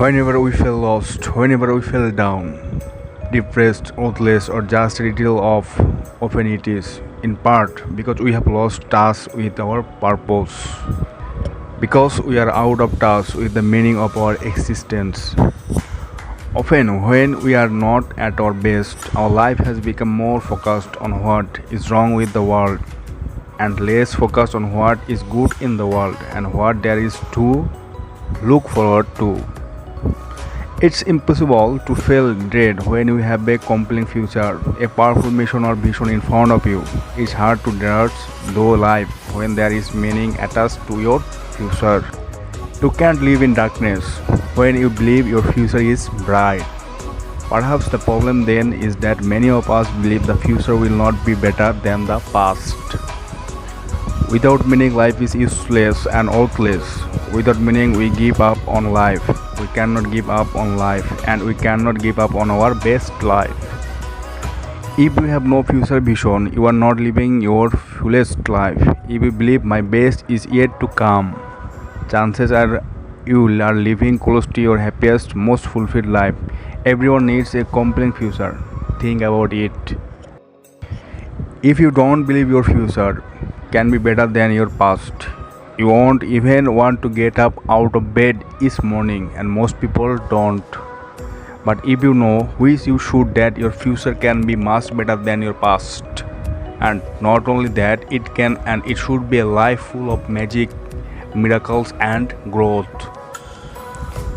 Whenever we feel lost, whenever we feel down, depressed, ruthless, or just a little off, often it is, in part, because we have lost touch with our purpose, because we are out of touch with the meaning of our existence. Often, when we are not at our best, our life has become more focused on what is wrong with the world and less focused on what is good in the world and what there is to look forward to. It's impossible to feel dread when you have a compelling future, a powerful mission or vision in front of you. It's hard to dodge though life when there is meaning attached to your future. You can't live in darkness when you believe your future is bright. Perhaps the problem then is that many of us believe the future will not be better than the past. Without meaning, life is useless and worthless. Without meaning, we give up on life. We cannot give up on life, and we cannot give up on our best life. If you have no future vision, you are not living your fullest life. If you believe my best is yet to come, chances are you are living close to your happiest, most fulfilled life. Everyone needs a compelling future. Think about it. If you don't believe your future can be better than your past, you won't even want to get up out of bed each morning, and most people don't. But if you know, which you should, that your future can be much better than your past, and not only that, it can and it should be a life full of magic, miracles, and growth.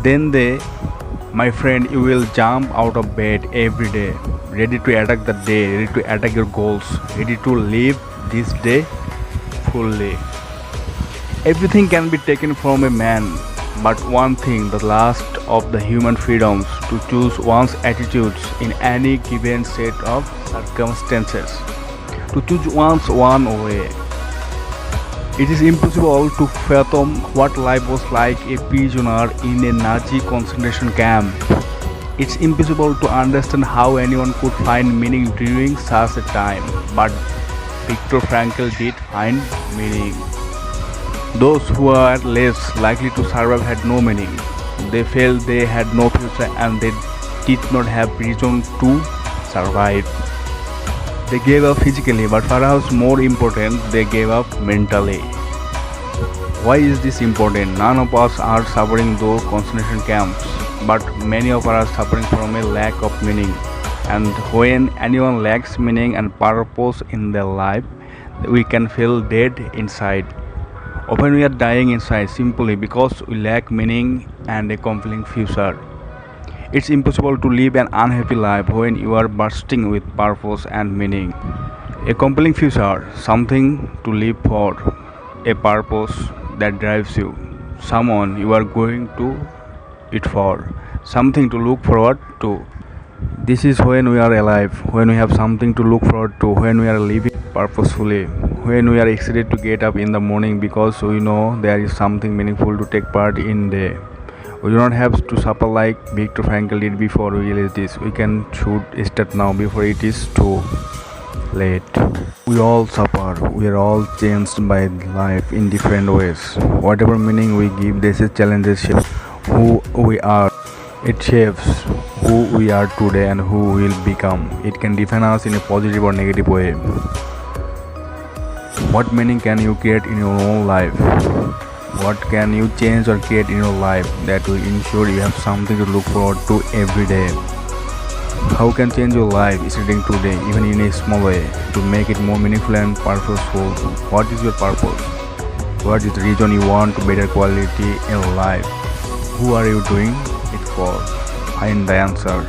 Then my friend, you will jump out of bed every day, ready to attack the day, ready to attack your goals, ready to live this day fully. Everything can be taken from a man, but one thing, the last of the human freedoms, to choose one's attitudes in any given set of circumstances, to choose one's one way. It is impossible to fathom what life was like a prisoner in a Nazi concentration camp. It's impossible to understand how anyone could find meaning during such a time, but Viktor Frankl did find meaning. Those who are less likely to survive had no meaning. They felt they had no future and they did not have reason to survive. They gave up physically, but perhaps more important, they gave up mentally. Why is this important? None of us are suffering through concentration camps, but many of us are suffering from a lack of meaning. And when anyone lacks meaning and purpose in their life, we can feel dead inside. Often we are dying inside simply because we lack meaning and a compelling future. It's impossible to live an unhappy life when you are bursting with purpose and meaning. A compelling future, something to live for, a purpose that drives you, someone you are going to it for, something to look forward to. This is when we are alive, when we have something to look forward to, when we are living purposefully, when we are excited to get up in the morning because we know there is something meaningful to take part in the day. We do not have to suffer like Viktor Frankl did before we realize this. We can should start now before it is too late. We all suffer. We are all changed by life in different ways. Whatever meaning we give, this is challenges shape who we are. It shapes who we are today and who we will become. It can define us in a positive or negative way. What meaning can you create in your own life? What can you change or create in your life that will ensure you have something to look forward to every day? How can change your life starting today, even in a small way, to make it more meaningful and purposeful? What is your purpose? What is the reason you want better quality in life? Who are you doing it for? Find the answer.